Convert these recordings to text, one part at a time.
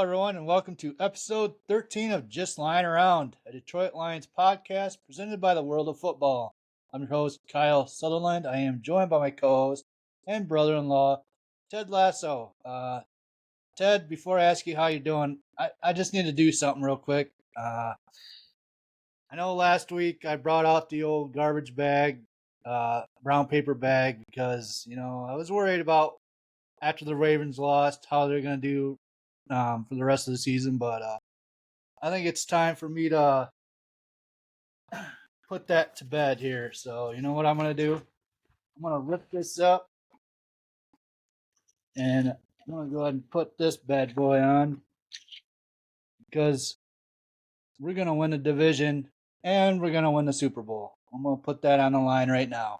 everyone, and welcome to episode 13 of Just Lying Around, a Detroit Lions podcast presented by the World of Football. I'm your host, Kyle Sutherland. I am joined by my co-host and brother-in-law, Ted Lasso. Ted, before I ask you how you're doing, I just need to do something real quick. I know last week I brought out the old garbage bag, brown paper bag, because, I was worried about after the Ravens lost, how they're going to do for the rest of the season. But I think it's time for me to put that to bed here. So, you know what I'm going to do? I'm going to lift this up, and I'm going to go ahead and put this bad boy on, because we're going to win the division, and we're going to win the Super Bowl. I'm going to put that on the line right now.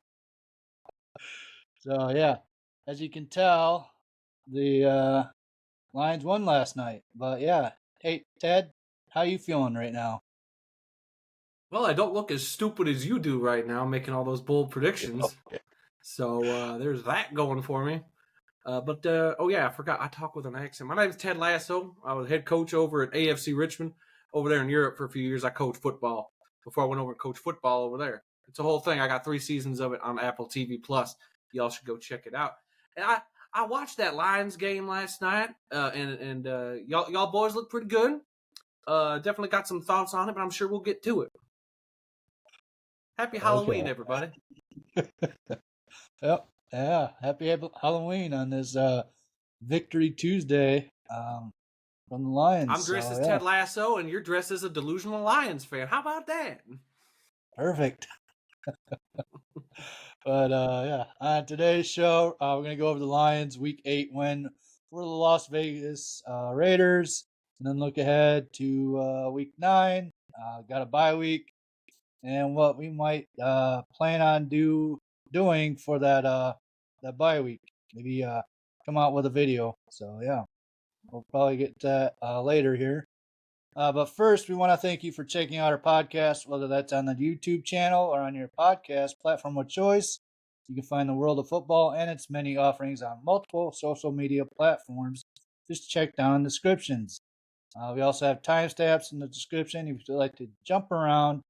So, yeah, as you can tell, the Lions won last night. But, yeah, hey, Ted, how you feeling right now? Well, I don't look as stupid as you do right now, making all those bold predictions. So there's that going for me. Oh yeah, I forgot. I talk with an accent. My name is Ted Lasso. I was head coach over at AFC Richmond over there in Europe for a few years. I coached football before I went over and coached football over there. It's a whole thing. I got 3 seasons of it on Apple TV Plus. Y'all should go check it out. And I watched that Lions game last night, and y'all boys look pretty good. Definitely got some thoughts on it, but I'm sure we'll get to it. Happy Halloween, everybody. Yep. Yeah. Happy Halloween on this Victory Tuesday from the Lions. I'm dressed as Ted Lasso, and you're dressed as a delusional Lions fan. How about that? Perfect. But yeah, on today's show, we're going to go over the Lions' Week 8 win for the Las Vegas Raiders, and then look ahead to Week 9. Got a bye week, and what we might plan on doing for that bye week. Maybe come out with a video. So yeah, we'll probably get to that later here. But first, we want to thank you for checking out our podcast, whether that's on the YouTube channel or on your podcast platform of choice. You can find the World of Football and its many offerings on multiple social media platforms. Just check down in the descriptions. We also have timestamps in the description if you'd like to jump around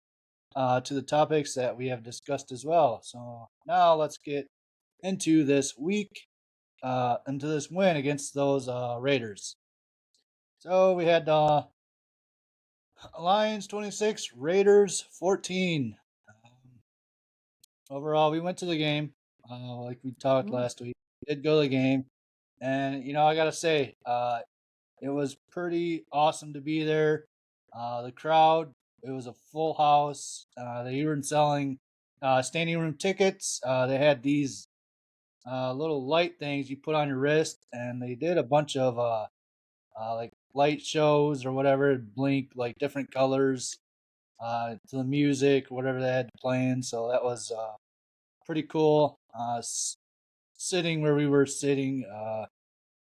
to the topics that we have discussed as well. So now let's get into this week, into this win against those Raiders. So we had Lions 26, Raiders 14. Overall, we went to the game, like we talked last week. We did go to the game, and I gotta say, it was pretty awesome to be there. The crowd, it was a full house. They were selling standing room tickets. They had these little light things you put on your wrist, and they did a bunch of like light shows or whatever, blink like different colors to the music, whatever they had playing. So that was pretty cool. Sitting where we were sitting,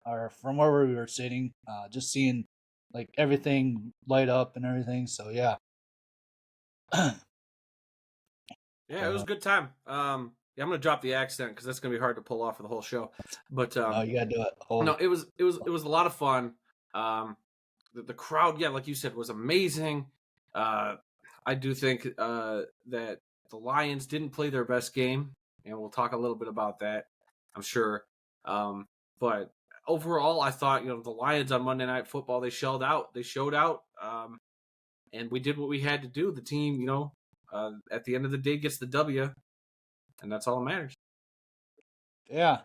or from where we were sitting, just seeing like everything light up and everything. So yeah. Yeah, it was a good time. Yeah, I'm gonna drop the accent because that's gonna be hard to pull off for the whole show. But oh, you gotta do it. No, it was a lot of fun. The crowd, yeah, like you said, was amazing. I do think that the Lions didn't play their best game, and we'll talk a little bit about that, I'm sure. But overall, I thought the Lions on Monday Night Football, they showed out, and we did what we had to do. The team, at the end of the day, gets the W, and that's all that matters. Yeah.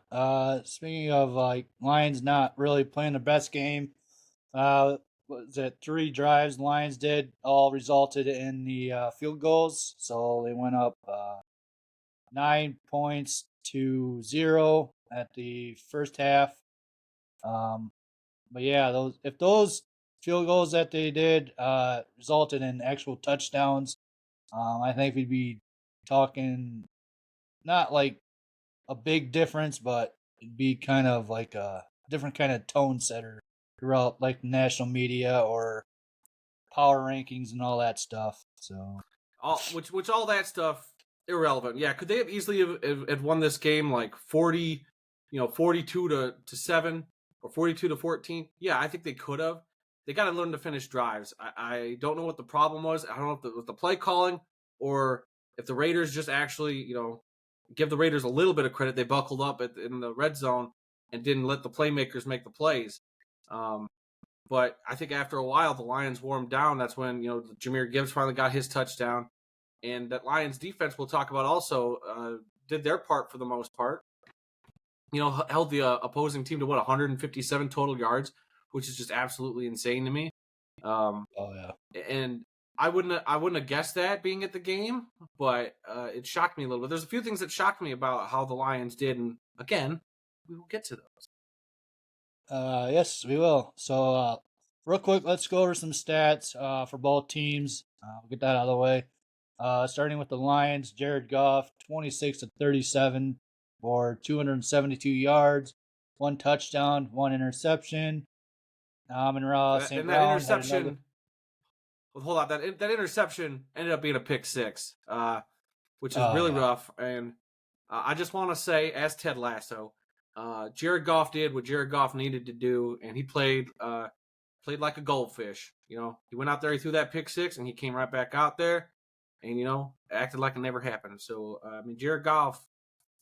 Speaking of like Lions not really playing the best game, was it 3 drives the Lions did all resulted in the field goals. So they went up 9 points to 0 at the first half. But yeah, those field goals that they did resulted in actual touchdowns, I think we'd be talking not like a big difference, but it'd be kind of like a different kind of tone setter throughout like national media or power rankings and all that stuff. So which all that stuff irrelevant. Yeah, could they have easily have won this game like 42 to 7 or 42 to 14? Yeah, I think they could have. they got to learn to finish drives. I don't know what the problem was. I don't know if it was the play calling or if the Raiders just actually, give the Raiders a little bit of credit. They buckled up in the red zone and didn't let the playmakers make the plays. But I think after a while, the Lions wore them down. That's when, Jahmyr Gibbs finally got his touchdown. And that Lions defense we'll talk about also did their part for the most part. Held the opposing team to 157 total yards, which is just absolutely insane to me. Oh yeah. And I wouldn't have guessed that being at the game, but it shocked me a little bit. There's a few things that shocked me about how the Lions did, and again, we will get to those. Yes, we will. So, real quick, let's go over some stats for both teams. We'll get that out of the way. Starting with the Lions, Jared Goff, 26 to 37 for 272 yards, 1 touchdown, 1 interception. Amon-Ra St. And that Brown interception. Well, hold on, that interception ended up being a pick six, which is really rough. And I just want to say, as Ted Lasso, Jared Goff did what Jared Goff needed to do, and he played like a goldfish. He went out there, he threw that pick six, and he came right back out there, and acted like it never happened. So Jared Goff,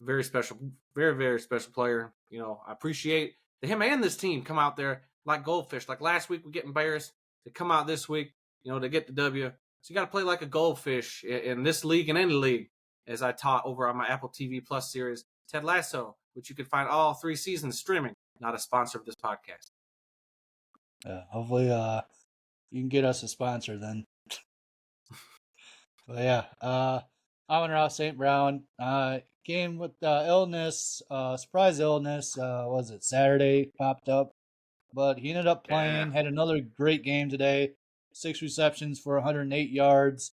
very special, very very special player. I appreciate him and this team come out there like goldfish. Like last week, we get embarrassed. They come out this week, to get the W. So you got to play like a goldfish in this league and any league, as I taught over on my Apple TV Plus series, Ted Lasso, which you can find all 3 seasons streaming. Not a sponsor of this podcast. Hopefully, you can get us a sponsor then. But yeah, Amon-Ra St. Brown came with illness, surprise illness. Was it Saturday? Popped up, but he ended up playing. Had another great game today. 6 receptions for 108 yards.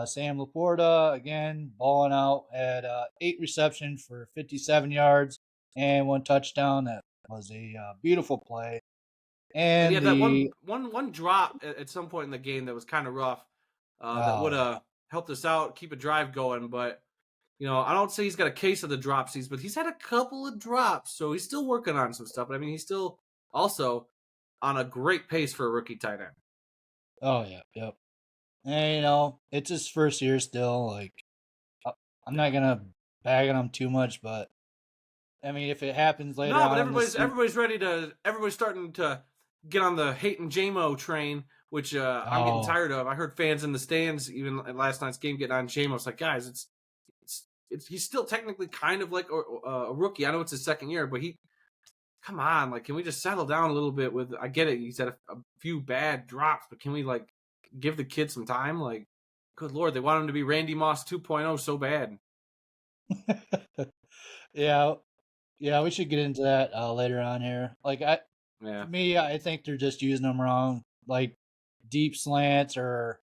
Sam Laporta again balling out at 8 receptions for 57 yards and 1 touchdown. That was a beautiful play. And that one drop at some point in the game that was kind of rough. That would have helped us out, keep a drive going. But I don't say he's got a case of the dropsies, but he's had a couple of drops, so he's still working on some stuff. But he's still also on a great pace for a rookie tight end. Oh yeah, yep. And it's his first year still. Like, I'm not gonna bag on him too much, but if it happens later on, everybody's starting to get on the hating JMO train, which I'm getting tired of. I heard fans in the stands even at last night's game getting on JMO. It's like, guys, it's he's still technically kind of like a rookie. I know it's his second year, but come on, like, can we just settle down a little bit with? I get it, he's had a few bad drops, but can we give the kid some time? Like, good Lord, they want him to be Randy Moss 2.0 so bad. Yeah, we should get into that later on here. For me, I think they're just using them wrong. Like deep slants or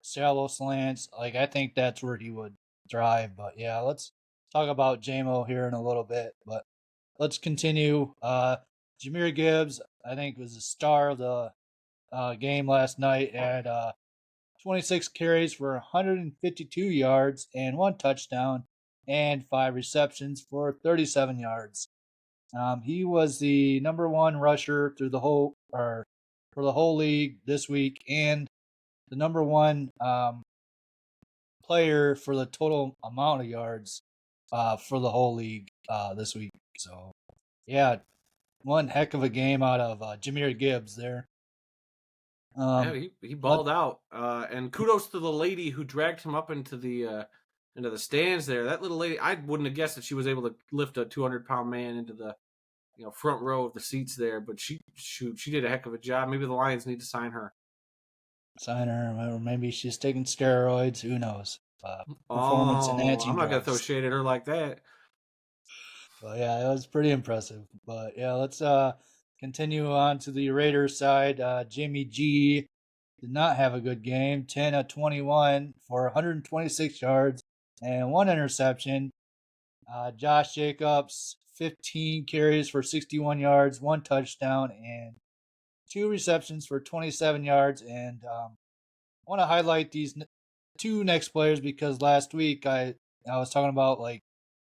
shallow slants. Like, I think that's where he would thrive. But yeah, let's talk about JMO here in a little bit. But let's continue. Jahmyr Gibbs, I think, was the star of the game last night at 26 carries for 152 yards and 1 touchdown and 5 receptions for 37 yards. He was the number 1 rusher for the whole league this week, and the number 1 player for the total amount of yards for the whole league this week. So, yeah, one heck of a game out of Jahmyr Gibbs there. He balled out, and kudos to the lady who dragged him up into the stands there. That little lady, I wouldn't have guessed that she was able to lift a 200-pound man into the front row of the seats there. But she did a heck of a job. Maybe the Lions need to sign her. Or maybe she's taking steroids. Who knows? Performance enhancing. I'm not gonna throw shade at her like that. Well, yeah, it was pretty impressive. But yeah, let's continue on to the Raiders side. Jimmy G did not have a good game. 10 of 21 for 126 yards and 1 interception. Josh Jacobs, 15 carries for 61 yards, 1 touchdown, and 2 receptions for 27 yards. And I want to highlight these 2 next players because last week I was talking about, like,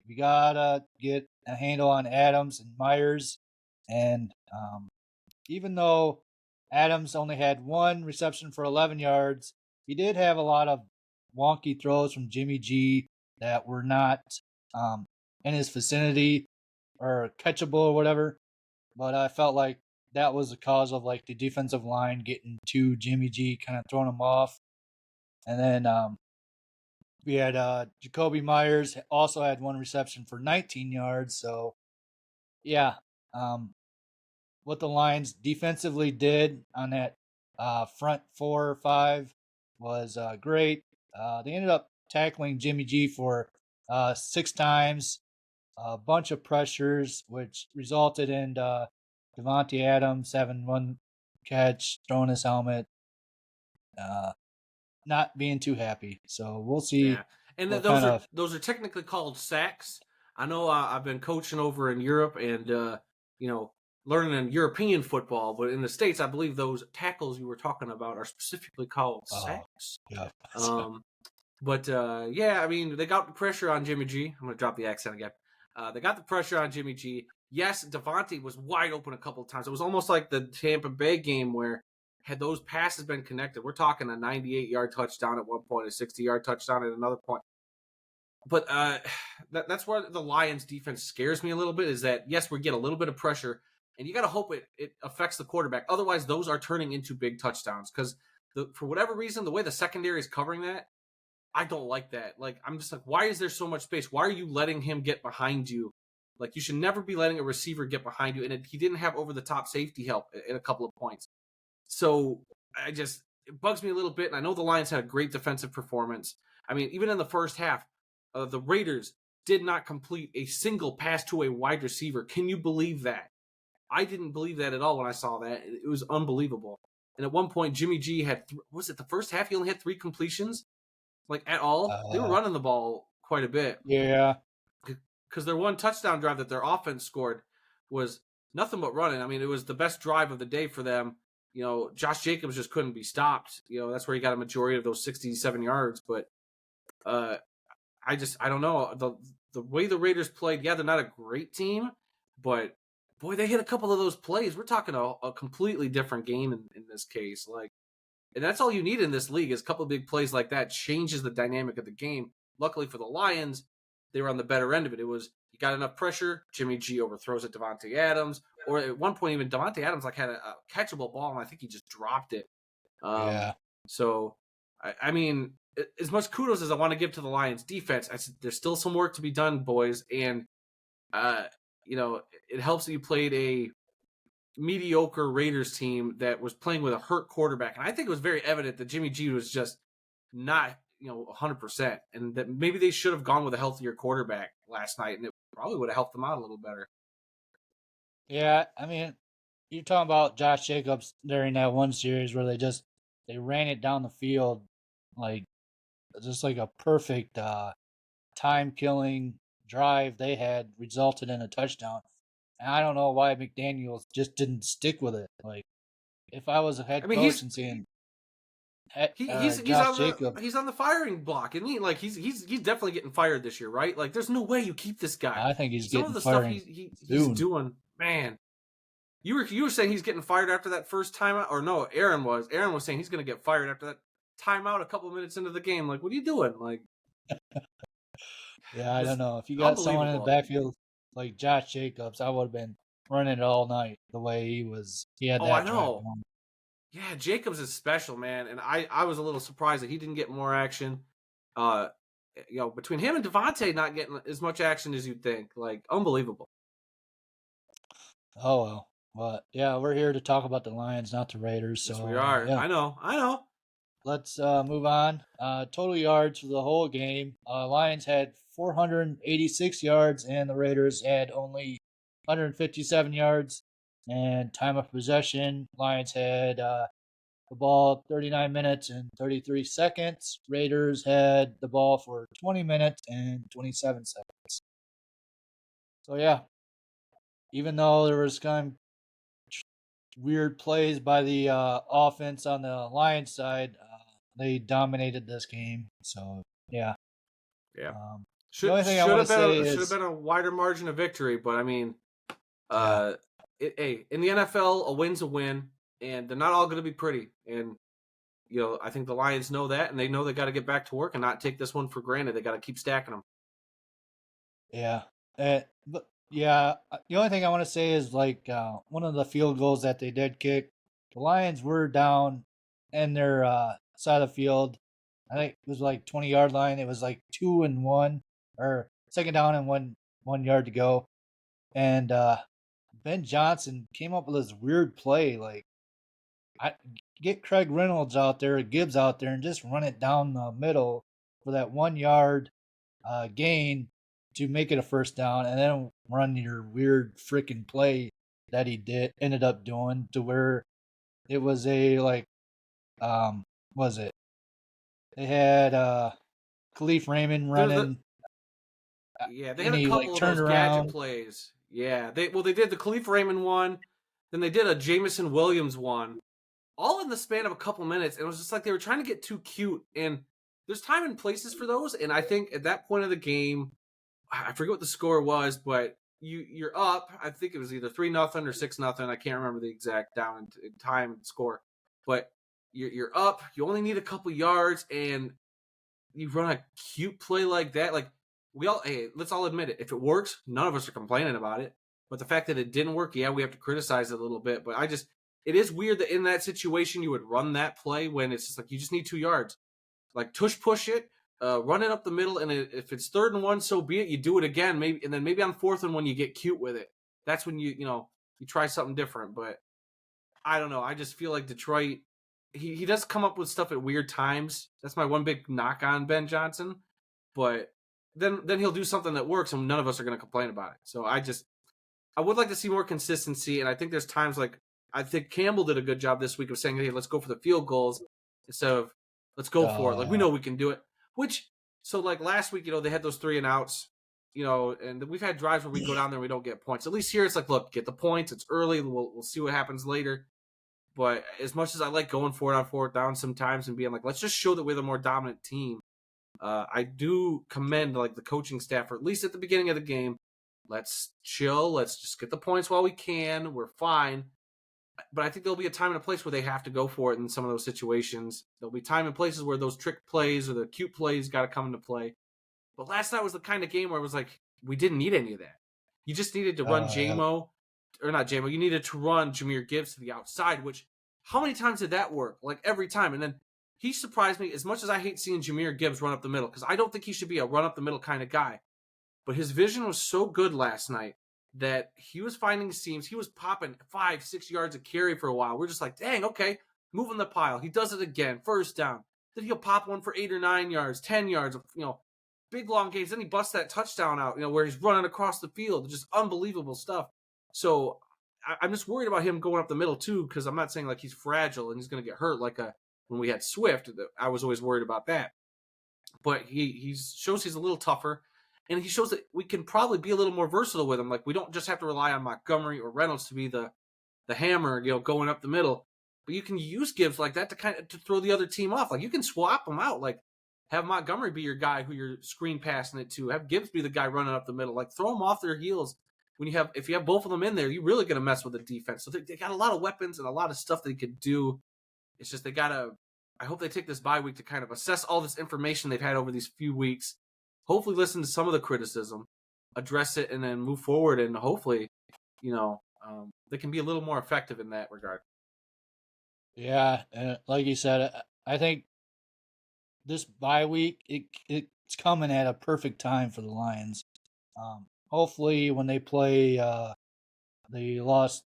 we gotta get a handle on Adams and Myers. And even though Adams only had 1 reception for 11 yards. He did have a lot of wonky throws from Jimmy G that were not in his vicinity or catchable or whatever. But I felt like that was the cause of like the defensive line getting to Jimmy G, kind of throwing him off. And then we had Jacoby Myers also had 1 reception for 19 yards. So yeah, what the Lions defensively did on that front 4 or 5 was great. They ended up tackling Jimmy G for 6 times, a bunch of pressures, which resulted in Devontae Adams having 1 catch, throwing his helmet, not being too happy. So we'll see and what kind of. those are technically called sacks. I know I've been coaching over in Europe and learning in European football, but in the States, I believe those tackles you were talking about are specifically called sacks. Yeah. But I mean, they got the pressure on Jimmy G. I'm going to drop the accent again. They got the pressure on Jimmy G. Yes, Devontae was wide open a couple of times. It was almost like the Tampa Bay game where had those passes been connected, we're talking a 98-yard touchdown at one point, a 60-yard touchdown at another point. But that's where the Lions defense scares me a little bit, is that, yes, we get a little bit of pressure, and you got to hope it affects the quarterback. Otherwise, those are turning into big touchdowns because for whatever reason, the way the secondary is covering that, I don't like that. Like, I'm just like, why is there so much space? Why are you letting him get behind you? Like, you should never be letting a receiver get behind you. And he didn't have over-the-top safety help at a couple of points. So it bugs me a little bit. And I know the Lions had a great defensive performance. I mean, even in the first half, the Raiders did not complete a single pass to a wide receiver. Can you believe that? I didn't believe that at all when I saw that. It was unbelievable. And at one point, Jimmy G had, was it the first half? He only had 3 completions, like at all. They were running the ball quite a bit. Yeah. Because their one touchdown drive that their offense scored was nothing but running. I mean, it was the best drive of the day for them. Josh Jacobs just couldn't be stopped. That's where he got a majority of those 67 yards. But I don't know. The way the Raiders played, yeah, they're not a great team, but boy, they hit a couple of those plays. We're talking a completely different game in this case. And that's all you need in this league is a couple of big plays like that changes the dynamic of the game. Luckily for the Lions, they were on the better end of it. It was, you got enough pressure, Jimmy G overthrows it Devontae Adams, or at one point even Devontae Adams had a catchable ball, and I think he just dropped it. So, I mean, as much kudos as I want to give to the Lions defense, there's still some work to be done, boys. And, it helps that you played a mediocre Raiders team that was playing with a hurt quarterback. And I think it was very evident that Jimmy G was just not, 100%. And that maybe they should have gone with a healthier quarterback last night, and it probably would have helped them out a little better. Yeah, I mean, you're talking about Josh Jacobs during that one series where they ran it down the field like just like a perfect time-killing drive they had resulted in a touchdown. And I don't know why McDaniels just didn't stick with it. Like, if I was a head coach and seeing Josh Jacobs, he's on the firing block, isn't he? Like, he's definitely getting fired this year, right? Like, there's no way you keep this guy. I think he's some getting of the fired. Stuff he's doing, man. You were saying he's getting fired after that first timeout, or no? Aaron was saying he's going to get fired after that timeout a couple minutes into the game. Like, what are you doing? Like, yeah, I don't know. If you got someone in the backfield like Josh Jacobs, I would have been running it all night the way he was. He had that. I know. Yeah, Jacobs is special, man, and I was a little surprised that he didn't get more action. Between him and Devontae not getting as much action as you'd think, like, unbelievable. Oh well, but yeah, we're here to talk about the Lions, not the Raiders. Yes, so we are. Yeah. I know. Let's move on. Total yards for the whole game. Lions had 486 yards, and the Raiders had only 157 yards. And time of possession, Lions had the ball 39 minutes and 33 seconds. Raiders had the ball for 20 minutes and 27 seconds. So yeah, even though there was kind of weird plays by the offense on the Lions side, they dominated this game. So yeah. Should have been a wider margin of victory, but I mean, in the NFL, a win's a win, and they're not all going to be pretty. And I think the Lions know that, and they know they got to get back to work and not take this one for granted. They got to keep stacking them. Yeah. But yeah, the only thing I want to say is like one of the field goals that they did kick, the Lions were down in their side of the field. I think it was like 20-yard line. It was like 2-1 or second down and 1 yard to go. And Ben Johnson came up with this weird play like I get Craig Reynolds out there, Gibbs out there, and just run it down the middle for that 1 yard gain to make it a first down, and then run your weird freaking play that he ended up doing to where it was a like was it? They had Khalif Raymond There's the running, They and had a he like couple of turned those gadget around. plays. Yeah, they did the Khalif Raymond one, then they did a Jamison Williams one, all in the span of a couple minutes. It was just like they were trying to get too cute. And there's time and places for those. And I think at that point of the game, I forget what the score was, but you're up. I think it was either 3-0 or 6-0. I can't remember the exact down in time and score, but you're up. You only need a couple yards, and you run a cute play like that. Like hey, let's all admit it. If it works, none of us are complaining about it. But the fact that it didn't work, yeah, we have to criticize it a little bit. But it is weird that in that situation you would run that play when it's just like you just need 2 yards. Like tush push it, run it up the middle, and if it's 3rd and 1, so be it. You do it again, maybe, and then maybe on 4th and 1 you get cute with it. That's when you try something different. But I don't know. I just feel like Detroit. He does come up with stuff at weird times. That's my one big knock on Ben Johnson. But then he'll do something that works, and none of us are going to complain about it. So I would like to see more consistency, and I think there's times like I think Campbell did a good job this week of saying, "Hey, let's go for the field goals instead of let's go for it." Like we Yeah. know we can do it. So like last week, they had those 3-and-outs, and we've had drives where we go down there and we don't get points. At least here, it's like, look, get the points. It's early. We'll see what happens later. But as much as I like going for it on 4th down sometimes and being like, let's just show that we're the more dominant team. I do commend like the coaching staff, or at least at the beginning of the game. Let's chill. Let's just get the points while we can. We're fine. But I think there'll be a time and a place where they have to go for it in some of those situations. There'll be time and places where those trick plays or the cute plays got to come into play. But last night was the kind of game where it was like, we didn't need any of that. You just needed to run Yeah. or not JMO, you needed to run Jahmyr Gibbs to the outside, which how many times did that work? Like every time. And then he surprised me as much as I hate seeing Jahmyr Gibbs run up the middle, because I don't think he should be a run up the middle kind of guy. But his vision was so good last night that he was finding seams. He was popping 5-6 yards of carry for a while. We're just like, dang, okay, moving the pile. He does it again, 1st down. Then he'll pop one for 8 or 9 yards, 10 yards, big long gains. Then he busts that touchdown out, where he's running across the field. Just unbelievable stuff. So I'm just worried about him going up the middle too, because I'm not saying like he's fragile and he's going to get hurt like when we had Swift. I was always worried about that. But he shows he's a little tougher, and he shows that we can probably be a little more versatile with him. Like we don't just have to rely on Montgomery or Reynolds to be the hammer, going up the middle. But you can use Gibbs like that to throw the other team off. Like you can swap them out. Like have Montgomery be your guy who you're screen passing it to. Have Gibbs be the guy running up the middle. Like throw them off their heels. If you have both of them in there, you're really going to mess with the defense. So they got a lot of weapons and a lot of stuff they could do. It's just I hope they take this bye week to kind of assess all this information they've had over these few weeks. Hopefully listen to some of the criticism, address it, and then move forward. And hopefully, they can be a little more effective in that regard. Yeah, and like you said, I think this bye week it's coming at a perfect time for the Lions. Hopefully, when they play the lost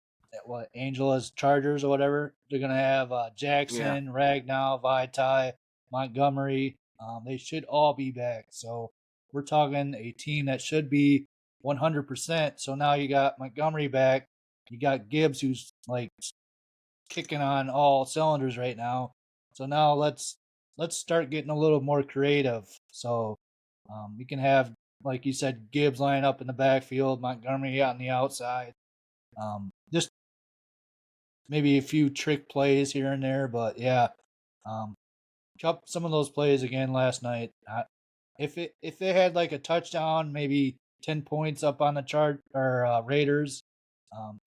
Angeles Chargers or whatever, they're gonna have Yeah. Jackson, Ragnow, Vitae, Montgomery. They should all be back. So we're talking a team that should be 100%. So now you got Montgomery back. You got Gibbs, who's like kicking on all cylinders right now. So now let's start getting a little more creative. So you can have, like you said, Gibbs line up in the backfield, Montgomery out on the outside. Just maybe a few trick plays here and there, but yeah, um, some of those plays again last night. If they had like a touchdown, maybe 10 points up on the chart or Raiders,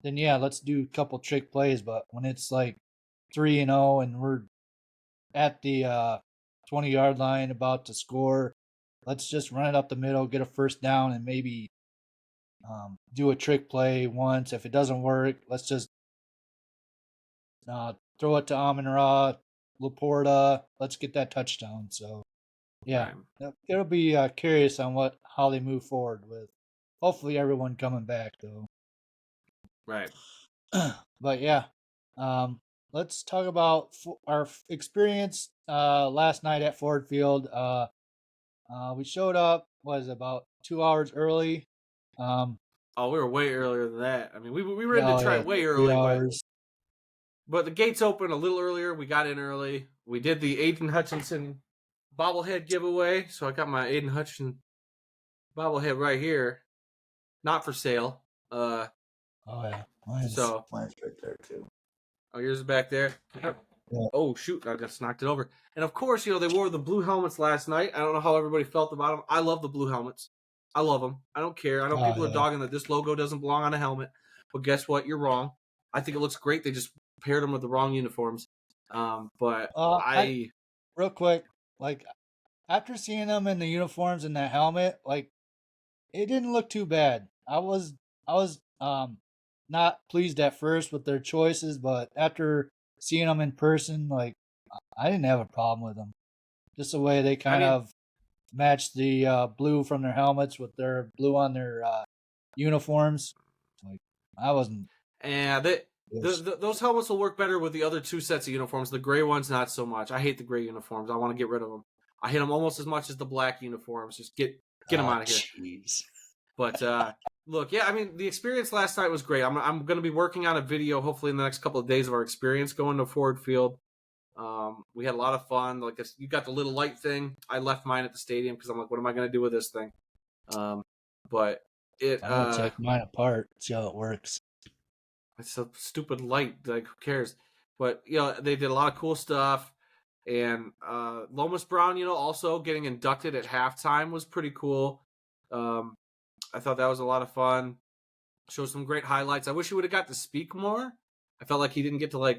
then yeah, let's do a couple trick plays. But when it's like 3-0 and we're at the 20-yard line about to score. Let's just run it up the middle, get a first down, and maybe do a trick play once. If it doesn't work, let's just throw it to Amon-Ra, Laporta. Let's get that touchdown. So, yeah, it'll be curious on how they move forward with. Hopefully, everyone coming back though. Right. But yeah, let's talk about our experience last night at Ford Field. We showed up was about 2 hours early. Oh, we were way earlier than that. I mean, we were in Detroit way early, but the gates opened a little earlier. We got in early. We did the Aiden Hutchinson bobblehead giveaway, so I got my Aiden Hutchinson bobblehead right here, not for sale. Oh yeah, mine's right there too. Oh, yours is back there. Yeah. Oh shoot! I just knocked it over. And of course, they wore the blue helmets last night. I don't know how everybody felt about them. I love the blue helmets. I love them. I don't care. I know people are dogging that this logo doesn't belong on a helmet, but guess what? You're wrong. I think it looks great. They just paired them with the wrong uniforms. But real quick, like after seeing them in the uniforms and that helmet, like it didn't look too bad. I was not pleased at first with their choices, but after seeing them in person, like I didn't have a problem with them. Just the way they kind of matched the blue from their helmets with their blue on their uniforms. Like I wasn't. Yeah, those helmets will work better with the other two sets of uniforms. The gray ones, not so much. I hate the gray uniforms. I want to get rid of them. I hate them almost as much as the black uniforms. Just get them out of here. Jeez. But look, yeah, I mean, the experience last night was great. I'm going to be working on a video hopefully in the next couple of days of our experience going to Ford Field. We had a lot of fun. Like you got the little light thing. I left mine at the stadium because I'm like, what am I going to do with this thing? But I'll take mine apart, see how it works. It's a stupid light. Like, who cares? But they did a lot of cool stuff. And Lomas Brown, also getting inducted at halftime was pretty cool. I thought that was a lot of fun. Showed some great highlights. I wish he would have got to speak more. I felt like he didn't get to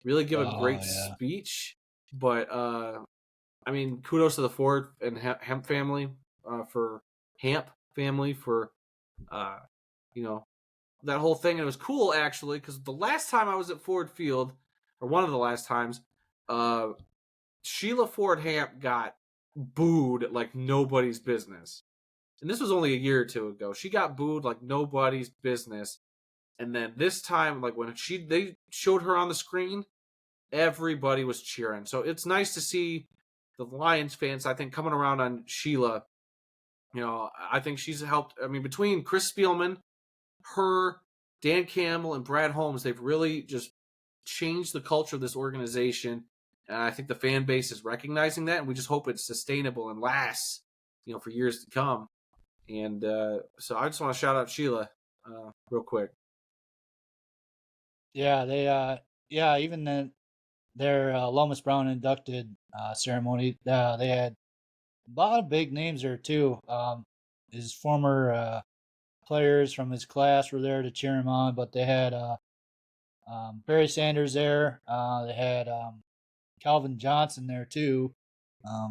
really give a great speech. But I mean, kudos to the Ford and Hemp family for that whole thing. And it was cool actually because the last time I was at Ford Field, or one of the last times, Sheila Ford Hamp got booed like nobody's business. And this was only a year or two ago. She got booed like nobody's business. And then this time, like when they showed her on the screen, everybody was cheering. So it's nice to see the Lions fans, I think, coming around on Sheila. I think she's helped. I mean, between Chris Spielman, her, Dan Campbell, and Brad Holmes, they've really just changed the culture of this organization. And I think the fan base is recognizing that, and we just hope it's sustainable and lasts, for years to come. And so I just want to shout out Sheila real quick. Yeah, they even then their Lomas Brown inducted ceremony, they had a lot of big names there too. His former players from his class were there to cheer him on, but they had Barry Sanders there. They had Calvin Johnson there too.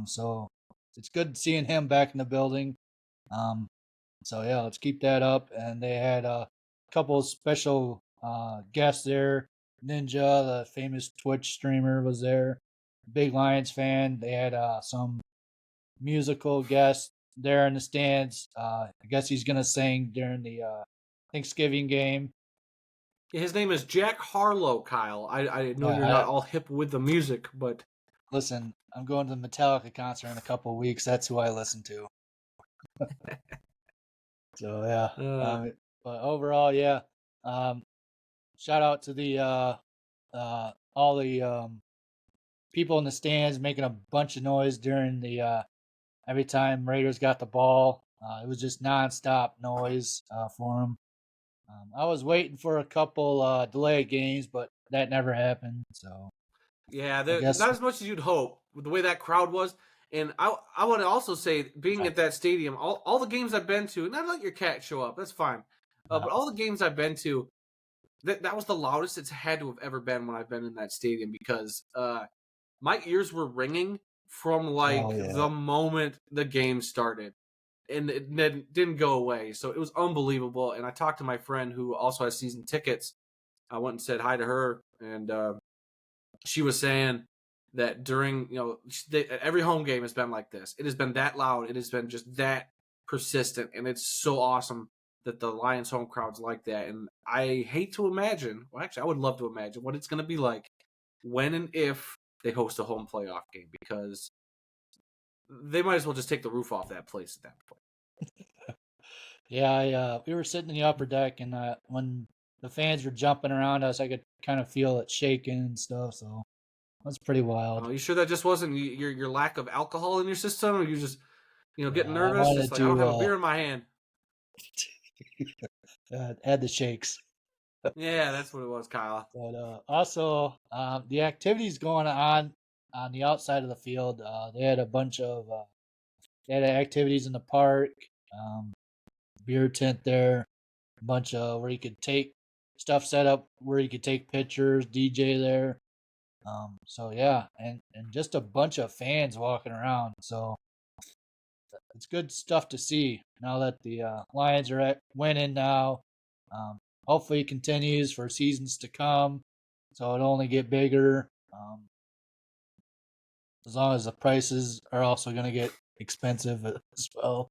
So it's good seeing him back in the building. So yeah, let's keep that up. And they had a couple of special guests there. Ninja, the famous Twitch streamer, was there. Big Lions fan. They had some musical guests there in the stands. I guess he's gonna sing during the Thanksgiving game. Yeah, his name is Jack Harlow, Kyle. I know you're not all hip with the music, but listen, I'm going to the Metallica concert in a couple of weeks. That's who I listen to. So yeah, but overall, yeah. Shout out to the all the people in the stands making a bunch of noise during the every time Raiders got the ball. It was just nonstop noise for them. I was waiting for a couple delay games, but that never happened. So yeah, not as much as you'd hope with the way that crowd was. And I want to also say, being at that stadium, all the games I've been to, not let your cat show up, that's fine. But all the games I've been to, that was the loudest it's had to have ever been when I've been in that stadium because my ears were ringing from Oh like yeah. the moment the game started, and it didn't go away. So it was unbelievable. And I talked to my friend who also has season tickets. I went and said hi to her, and she was saying that during every home game has been like this. It has been that loud. It has been just that persistent, and it's so awesome that the Lions home crowd's like that. And I hate to imagine. Well, actually, I would love to imagine what it's going to be like when and if they host a home playoff game because they might as well just take the roof off that place at that point. Yeah, we were sitting in the upper deck, and when the fans were jumping around us, I could kind of feel it shaking and stuff. So that's pretty wild. You sure that just wasn't your lack of alcohol in your system, or you just Yeah, getting I nervous? Just wanted like I don't to have a beer in my hand. add the shakes. Yeah, that's what it was, Kyle. But also, the activities going on the outside of the field. They had a bunch of they had activities in the park, um, beer tent there, a bunch of where you could take stuff set up where you could take pictures, DJ there. So yeah, and just a bunch of fans walking around. So it's good stuff to see now that the Lions are winning now. Um, Hopefully it continues for seasons to come, so it'll only get bigger. As long as the prices are also going to get expensive as well.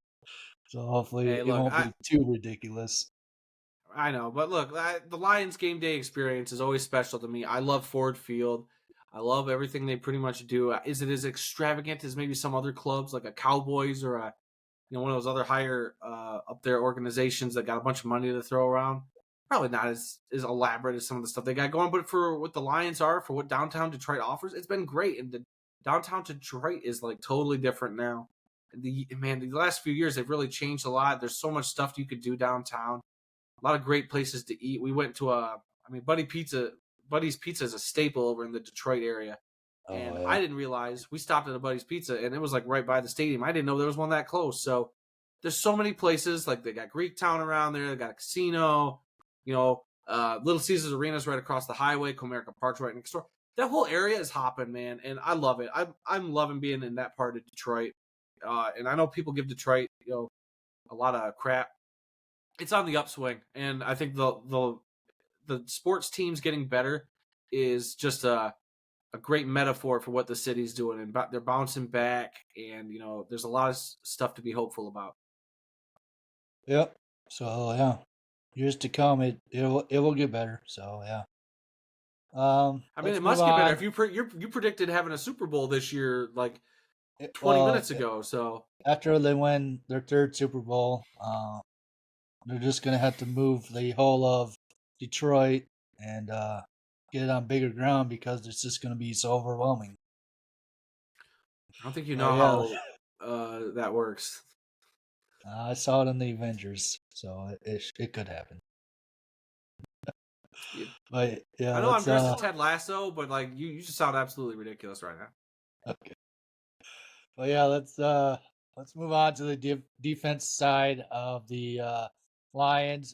So hopefully Hey, it look, won't be too ridiculous. I know, but look, the Lions game day experience is always special to me. I love Ford Field. I love everything they pretty much do. Is it as extravagant as maybe some other clubs like a Cowboys or a one of those other higher up there organizations that got a bunch of money to throw around? Probably not as elaborate as some of the stuff they got going, but for what the Lions are, for what downtown Detroit offers, it's been great. And the downtown Detroit is like totally different now. The last few years they've really changed a lot. There's so much stuff you could do downtown. A lot of great places to eat. We went to Buddy's Pizza is a staple over in the Detroit area. Oh And yeah. I didn't realize we stopped at a Buddy's Pizza and it was like right by the stadium. I didn't know there was one that close. So there's so many places. Like they got Greek Town around there, they got a casino, Little Caesars Arena's right across the highway, Comerica Park's right next door. That whole area is hopping, man, and I love it. I'm loving being in that part of Detroit. And I know people give Detroit, a lot of crap. It's on the upswing, and I think the sports teams getting better is just a great metaphor for what the city's doing, and they're bouncing back, and there's a lot of stuff to be hopeful about. Yep. So yeah, years to come, it will get better. So yeah. I mean, Let's it move must get better on. if you predicted having a Super Bowl this year like 20 Well, minutes ago. So after they win their third Super Bowl, they're just gonna have to move the whole of Detroit and get it on bigger ground because it's just gonna be so overwhelming. I don't think you Oh know yeah, how that works. I saw it in the Avengers, so it could happen. But yeah, I know I'm let's dressed as Ted Lasso, but like you just sound absolutely ridiculous right now. okay. Well, yeah, let's move on to the defense side of the Lions.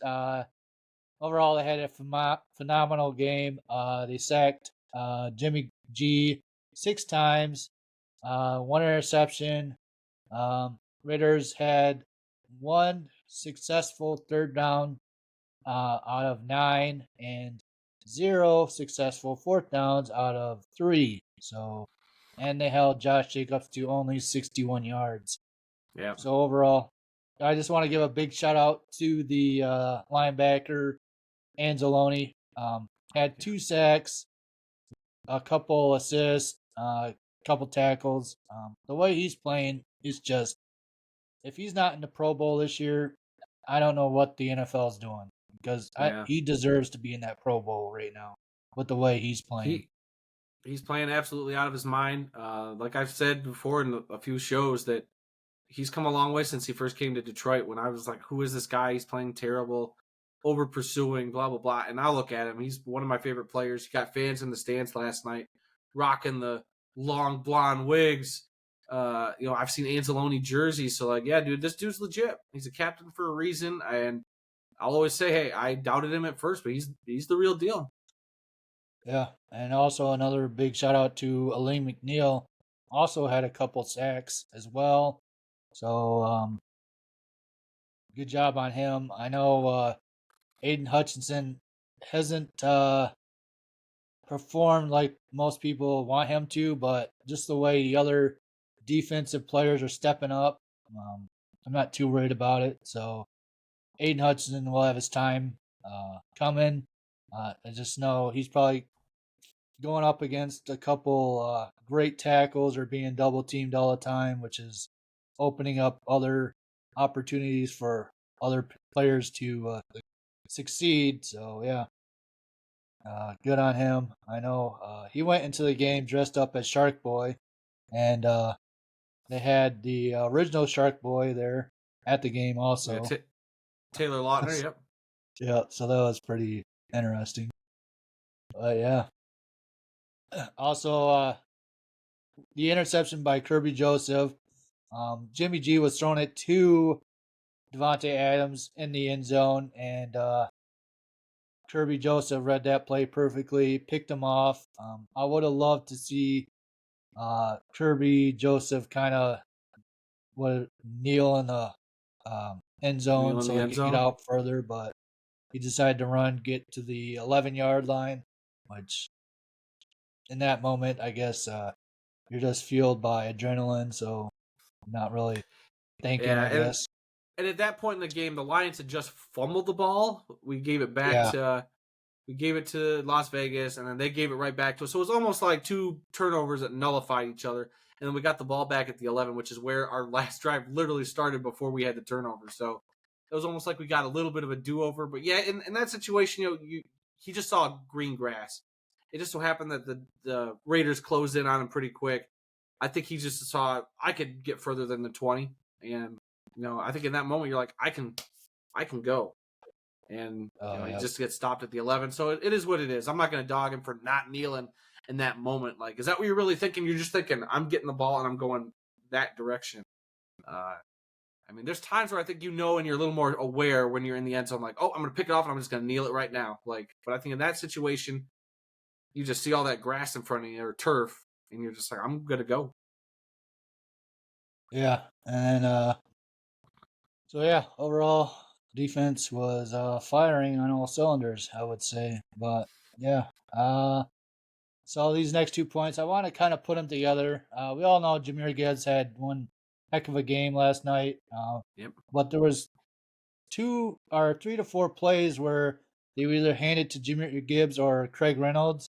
Overall, they had a phenomenal game. They sacked Jimmy G 6 times, one interception. Ritters had one successful third down out of 9 and 0 successful fourth downs out of 3. So, and they held Josh Jacobs to only 61 yards. Yeah. So overall, I just want to give a big shout out to the linebacker Anzalone. Had 2 sacks, a couple assists, a couple tackles. The way he's playing is just, if he's not in the Pro Bowl this year, I don't know what the NFL is doing because Yeah. he deserves to be in that Pro Bowl right now with the way he's playing. He's playing absolutely out of his mind. Like I've said before in a few shows that he's come a long way since he first came to Detroit. When I was like, "Who is this guy? He's playing terrible, over pursuing, blah blah blah." And I look at him; he's one of my favorite players. He got fans in the stands last night, rocking the long blonde wigs. I've seen Anzalone jerseys, so like, yeah, dude, this dude's legit. He's a captain for a reason, and I'll always say, hey, I doubted him at first, but he's the real deal. Yeah, and also another big shout out to Elaine McNeil. Also had a couple sacks as well. So good job on him. I know Aiden Hutchinson hasn't performed like most people want him to, but just the way the other defensive players are stepping up, I'm not too worried about it. So Aiden Hutchinson will have his time coming. I just know he's probably going up against a couple great tackles or being double teamed all the time, which is opening up other opportunities for other players to succeed. So yeah, good on him. I know he went into the game dressed up as Shark Boy, and they had the original Shark Boy there at the game Yeah, also. Taylor Lautner, yep. Yeah, so that was pretty interesting. But yeah, also the interception by Kirby Joseph. Jimmy G was throwing it to Devontae Adams in the end zone, and Kirby Joseph read that play perfectly, picked him off. I would have loved to see Kirby Joseph kind of would kneel in the end zone Kneel in so the he end could get zone. out further, but he decided to run, get to the 11-yard line, which in that moment, I guess you're just fueled by adrenaline, so not really thinking, Yeah, I guess. and at that point in the game, the Lions had just fumbled the ball. Yeah, We gave it to Las Vegas, and then they gave it right back to us. So it was almost like two turnovers that nullified each other. And then we got the ball back at the 11, which is where our last drive literally started before we had the turnover. So it was almost like we got a little bit of a do-over. But yeah, in that situation, he just saw green grass. It just so happened that the Raiders closed in on him pretty quick. I think he just saw I could get further than the 20, and I think in that moment you're like, I can go, and he yeah, just gets stopped at the 11. So it is what it is. I'm not going to dog him for not kneeling in that moment. Like, is that what you're really thinking? You're just thinking, I'm getting the ball and I'm going that direction. I mean, there's times where I think and you're a little more aware when you're in the end zone, like, oh, I'm going to pick it off and I'm just going to kneel it right now. Like, but I think in that situation, you just see all that grass in front of you or turf, and you're just like, I'm going to go. yeah. And so yeah, overall defense was firing on all cylinders, I would say. But yeah, so these next 2 points, I want to kind of put them together. We all know Jameer Gibbs had one heck of a game last night, Yep. but there was 3 to 4 plays where they would either hand it to Jameer Gibbs or Craig Reynolds,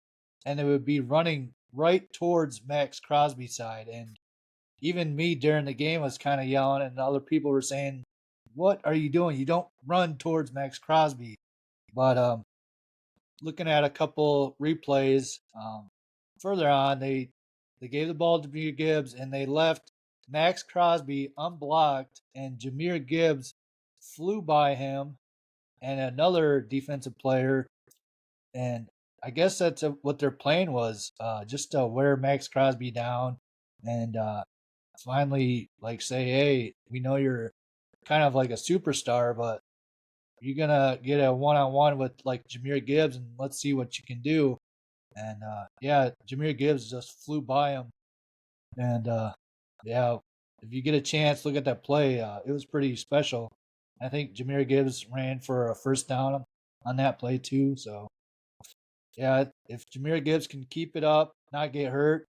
and they would be running right towards Max Crosby's side. And even me during the game was kind of yelling, and other people were saying, "What are you doing? You don't run towards Max Crosby." But looking at a couple replays further on, they gave the ball to Jameer Gibbs and they left Max Crosby unblocked, and Jameer Gibbs flew by him and another defensive player. And I guess that's what their plan was, just to wear Max Crosby down and finally like say, hey, we know you're kind of like a superstar, but you're gonna get a one-on-one with like Jameer Gibbs, and let's see what you can do. And yeah, Jameer Gibbs just flew by him, and yeah, if you get a chance, look at that play. It was pretty special. I think Jameer Gibbs ran for a first down on that play too. So yeah, if Jameer Gibbs can keep it up, not get hurt,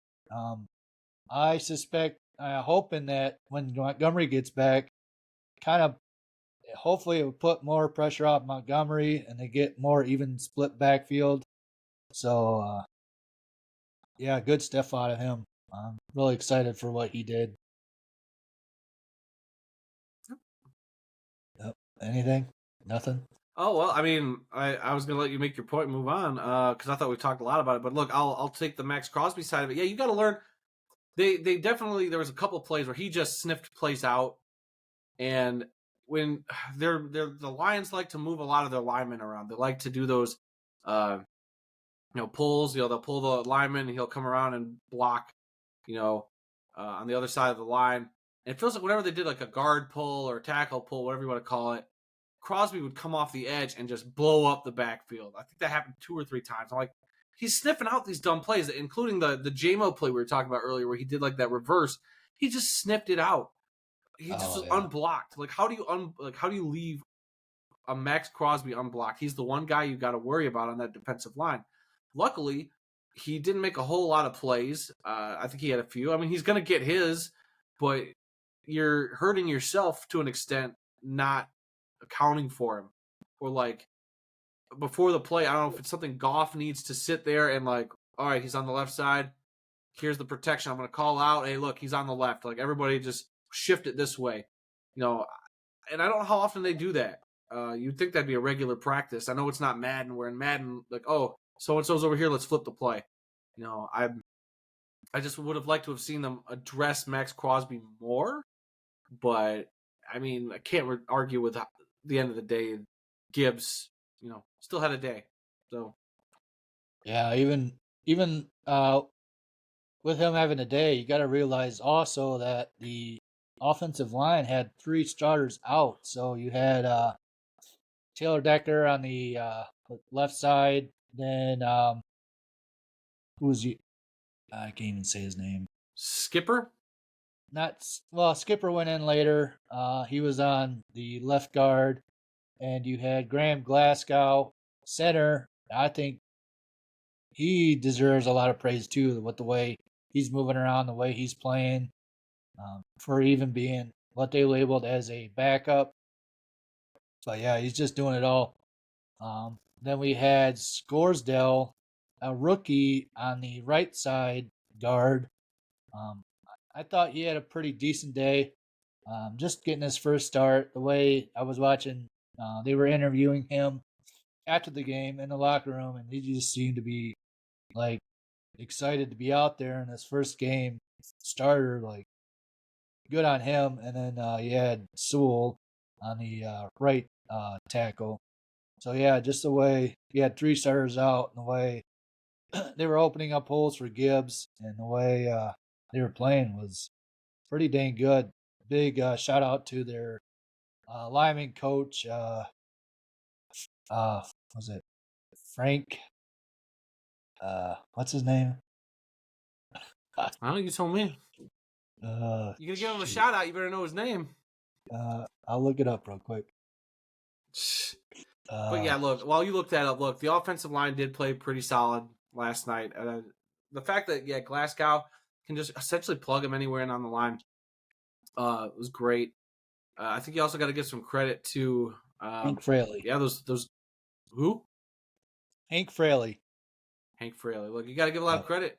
I suspect, hoping that when Montgomery gets back, kind of hopefully it will put more pressure off Montgomery and they get more even split backfield. So yeah, good stuff out of him. I'm really excited for what he did. Yep. Anything? Nothing? Oh well, I mean, I was gonna let you make your point and move on because I thought we talked a lot about it. But look, I'll take the Max Crosby side of it. Yeah, you got to learn. They definitely there was a couple plays where he just sniffed plays out, and when they're the Lions like to move a lot of their linemen around. They like to do those, uh, pulls. They'll pull the lineman and he'll come around and block, on the other side of the line. And it feels like whenever they did like a guard pull or tackle pull, whatever you want to call it, Crosby would come off the edge and just blow up the backfield. I think that happened 2 or 3 times. I'm like, he's sniffing out these dumb plays, including the JMO play we were talking about earlier, where he did like that reverse. He just sniffed it out. He just was unblocked. Like, how do you leave a Max Crosby unblocked? He's the one guy you got to worry about on that defensive line. Luckily, he didn't make a whole lot of plays. I think he had a few. I mean, he's going to get his, but you're hurting yourself to an extent, not accounting for him. Or like before the play, I don't know if it's something Goff needs to sit there and like, all right, he's on the left side. Here's the protection. I'm going to call out. Hey, look, he's on the left. Like, everybody just shift it this way. You know, and I don't know how often they do that. You'd think that'd be a regular practice. I know it's not Madden, where in Madden, like, oh, so-and-so's over here, let's flip the play. You know, I just would have liked to have seen them address Max Crosby more. But, I mean, I can't argue with the end of the day. Gibbs, you know, still had a day. So, yeah, even with him having a day, you got to realize also that the offensive line had 3 starters out. So you had Taylor Decker on the left side. Then who was you? I can't even say his name. Skipper? Skipper went in later. He was on the left guard, and you had Graham Glasgow center. I think he deserves a lot of praise too, with the way he's moving around, the way he's playing, for even being what they labeled as a backup. But yeah, he's just doing it all. Then we had Scoresdale, a rookie on the right side guard. I thought he had a pretty decent day. Just getting his first start. The way I was watching, they were interviewing him after the game in the locker room, and he just seemed to be like excited to be out there in his first game starter. Like, good on him. And then you had Sewell on the right tackle. So yeah, just the way you had 3 starters out, and the way they were opening up holes for Gibbs, and the way they were playing was pretty dang good. Big shout out to their lineman coach. Was it Frank? What's his name? I don't know, you told me. You're going to give him a shout out, you better know his name. I'll look it up real quick. But yeah, look, while you look that up, look, the offensive line did play pretty solid last night. The fact that, yeah, Glasgow can just essentially plug him anywhere in on the line was great. I think you also got to give some credit to Hank Fraley. Yeah, those who? Hank Fraley. Hank Fraley. Look, you got to give a lot of credit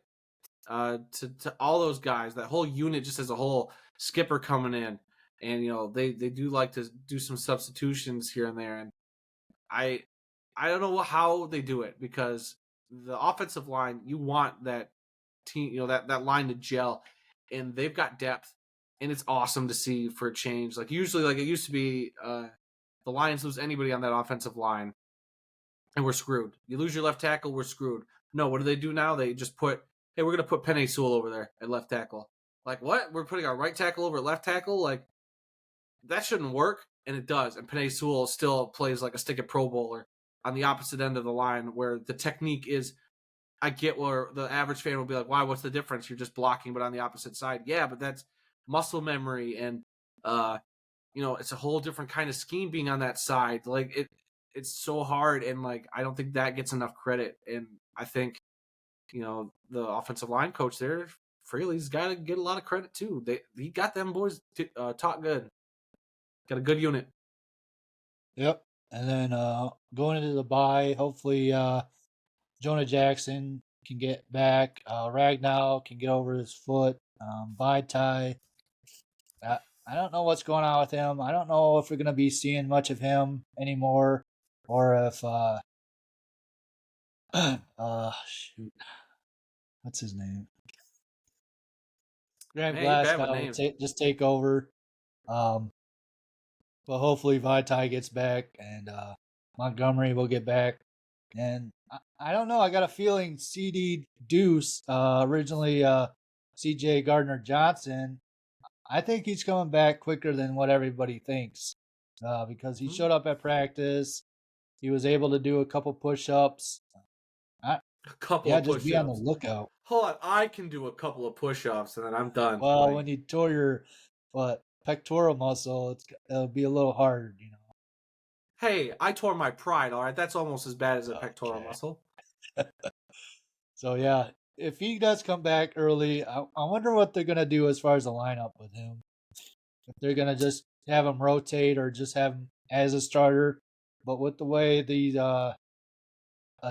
to all those guys, that whole unit just as a whole. Skipper coming in, and you know they do like to do some substitutions here and there, and I don't know how they do it, because the offensive line, you want that team, you know, that line to gel, and they've got depth, and it's awesome to see for a change. Like, usually, like, it used to be the Lions lose anybody on that offensive line and we're screwed. You lose your left tackle, we're screwed. No, what do they do now? They just put, hey, we're going to put Penei Sewell over there at left tackle. Like, what? We're putting our right tackle over at left tackle? Like, that shouldn't work, and it does. And Penei Sewell still plays like a stick at Pro Bowler on the opposite end of the line, where the technique is, I get where the average fan will be like, why, what's the difference? You're just blocking, but on the opposite side. Yeah, but that's muscle memory, and, you know, it's a whole different kind of scheme being on that side. Like, it's so hard, and, like, I don't think that gets enough credit. And I think, you know, the offensive line coach there, Fraley's got to get a lot of credit, too. He got them boys taught good. Got a good unit. Yep. And then going into the bye, hopefully Jonah Jackson can get back. Ragnow can get over his foot. Vaitai, I don't know what's going on with him. I don't know if we're going to be seeing much of him anymore, or if shoot, what's his name? Graham Glasgow will just take over. But hopefully Vaitai gets back, and Montgomery will get back. And I don't know. I got a feeling CD Deuce, originally CJ Gardner Johnson, I think he's coming back quicker than what everybody thinks. because he showed up at practice. He was able to do a couple push-ups. A couple Yeah, of just be on the push-ups. lookout. Hold on, I can do a couple of push-ups and then I'm done. Well, Like, when you tore your pectoral muscle, it'll be a little hard, hey, I tore my pride. All right, that's almost as bad as a pectoral Okay. muscle. So yeah, if he does come back early, I wonder what they're gonna do as far as the lineup with him. If they're gonna just have him rotate or just have him as a starter. But with the way these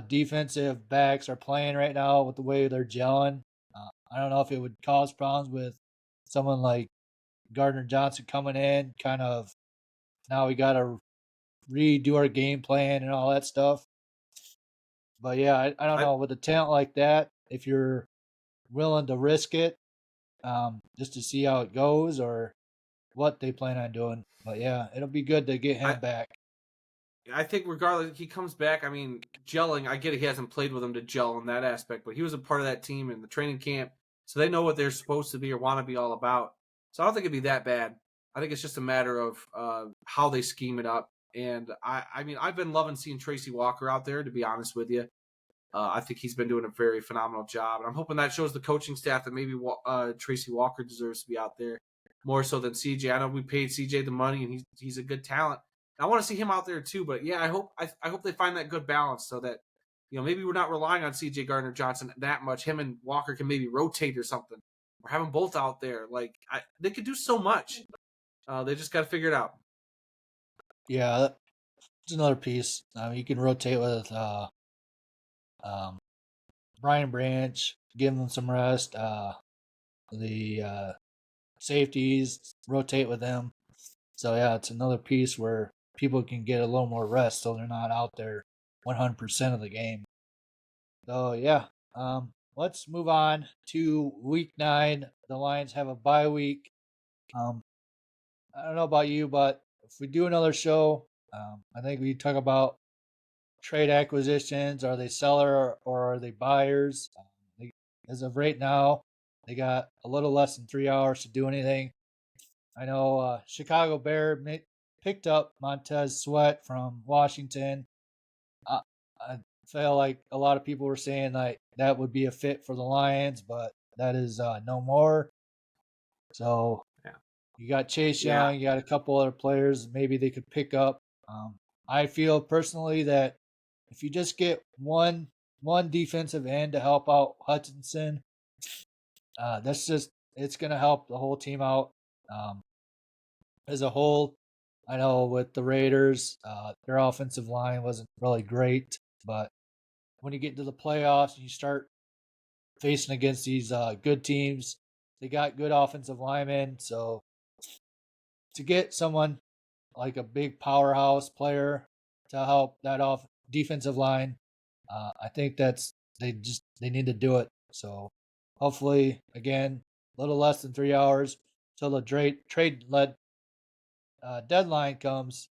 defensive backs are playing right now, with the way they're gelling, I don't know if it would cause problems with someone like Gardner Johnson coming in. Kind of now we got to redo our game plan and all that stuff. But yeah, I don't I know, with a talent like that, if you're willing to risk it, just to see how it goes or what they plan on doing. But yeah, it'll be good to get I him back. I think regardless, he comes back. I mean, gelling. I get it. He hasn't played with him to gel in that aspect, but he was a part of that team in the training camp, so they know what they're supposed to be or want to be all about. So I don't think it'd be that bad. I think it's just a matter of how they scheme it up. And I mean, I've been loving seeing Tracy Walker out there. To be honest with you, I think he's been doing a very phenomenal job, and I'm hoping that shows the coaching staff that maybe Tracy Walker deserves to be out there more so than CJ. I know we paid CJ the money, and he's a good talent. I want to see him out there too, but yeah, I hope they find that good balance so that maybe we're not relying on CJ Gardner Johnson that much. Him and Walker can maybe rotate or something, or have them both out there. Like they could do so much. They just got to figure it out. Yeah, that's another piece. You can rotate with um, Brian Branch, give him some rest. The safeties rotate with them. So yeah, it's another piece where people can get a little more rest, so they're not out there 100% of the game. So yeah, let's move on to week 9. The Lions have a bye week. Um, I don't know about you, but if we do another show, I think we talk about trade acquisitions. Are they seller or are they buyers? As of right now, they got a little less than 3 hours to do anything. I know Chicago Bear picked up Montez Sweat from Washington. I, I feel like a lot of people were saying like that would be a fit for the Lions, but that is no more. So Yeah, you got Chase yeah. Young, you got a couple other players maybe they could pick up. I feel personally that if you just get one defensive end to help out Hutchinson, that's just it's going to help the whole team out. Um, as a whole, I know with the Raiders, their offensive line wasn't really great, but when you get into the playoffs and you start facing against these good teams, they got good offensive linemen. So to get someone like a big powerhouse player to help that off defensive line, I think they need to do it. So hopefully, again, a little less than 3 hours till the trade led deadline comes,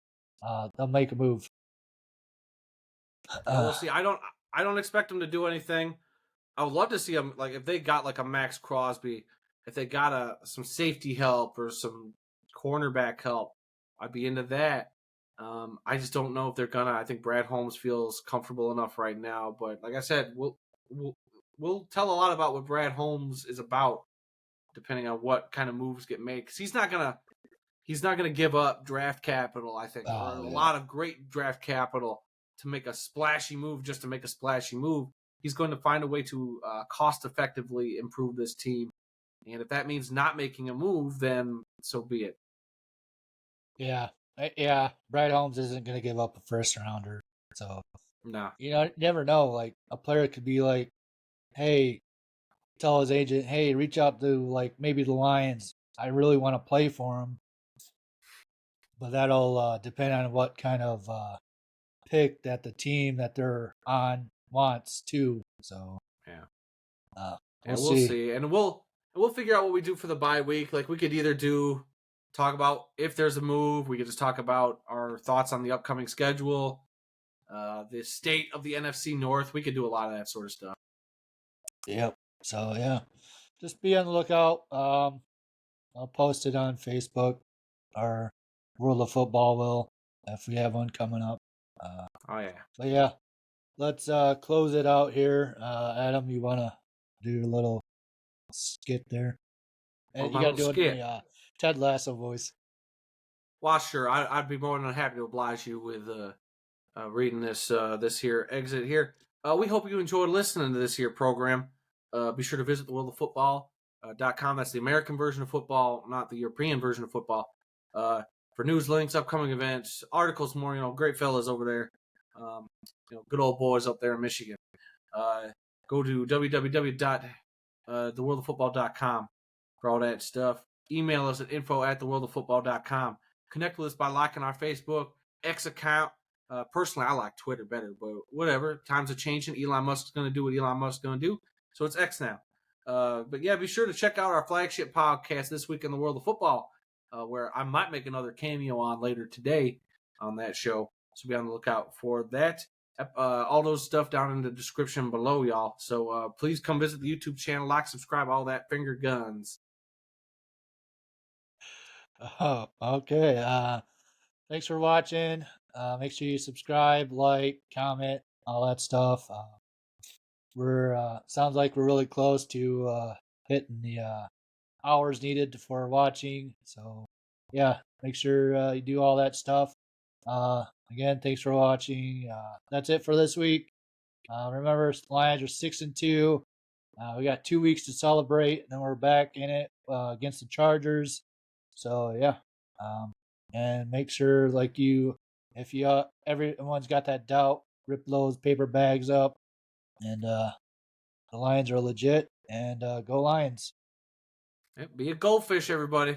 they'll make a move. Yeah, we'll see. I don't expect them to do anything. I would love to see them like if they got like a Max Crosby, if they got some safety help or some cornerback help, I'd be into that. I just don't know if they're gonna. I think Brad Holmes feels comfortable enough right now, but like I said, we'll we'll tell a lot about what Brad Holmes is about, depending on what kind of moves get made. Because he's not gonna give up draft capital, I think, or Oh a yeah, lot of great draft capital to make a splashy move just to make a splashy move. He's going to find a way to cost effectively improve this team. And if that means not making a move, then so be it. yeah, yeah. Brad Holmes isn't going to give up a first rounder, so Nah. you never know. Like a player could be like, "Hey, tell his agent, hey, reach out to like maybe the Lions. I really want to play for him." But that'll depend on what kind of pick that the team that they're on wants too. So Yeah. we'll And we'll see. see. And we'll figure out what we do for the bye week. Like we could either talk about if there's a move, we could just talk about our thoughts on the upcoming schedule, the state of the NFC North. We could do a lot of that sort of stuff. Yep. So yeah, just be on the lookout. I'll post it on Facebook or World of Football will, if we have one coming up. Oh yeah. But yeah, let's close it out here. Adam, you want to do a little skit there? Oh, And you my got to little do it in skit. the Ted Lasso voice. Well, sure. I'd be more than happy to oblige you with reading this here exit here. We hope you enjoyed listening to this here program. Be sure to visit the world of football.com. That's the American version of football, not the European version of football. For news links, upcoming events, articles, more, great fellas over there. Good old boys up there in Michigan. Go to www.theworldoffootball.com for all that stuff. Email us at info@theworldoffootball.com. Connect with us by liking our Facebook X account. Personally, I like Twitter better, but whatever. Times are changing. Elon Musk's going to do what Elon Musk's going to do, so it's X now. But yeah, be sure to check out our flagship podcast, This Week in the World of Football, where I might make another cameo on later today on that show. So be on the lookout for that. All those stuff down in the description below, y'all. So please come visit the YouTube channel, like, subscribe, all that finger guns. Oh, okay. Thanks for watching. Make sure you subscribe, like, comment, all that stuff. We're sounds like we're really close to hitting the hours needed for watching. So yeah, make sure you do all that stuff. Again, thanks for watching. That's it for this week. Remember, Lions are 6-2. We got 2 weeks to celebrate, and then we're back in it against the Chargers. So yeah, and make sure if everyone's got that doubt, rip those paper bags up, and the Lions are legit. And go Lions! Be a goldfish, everybody.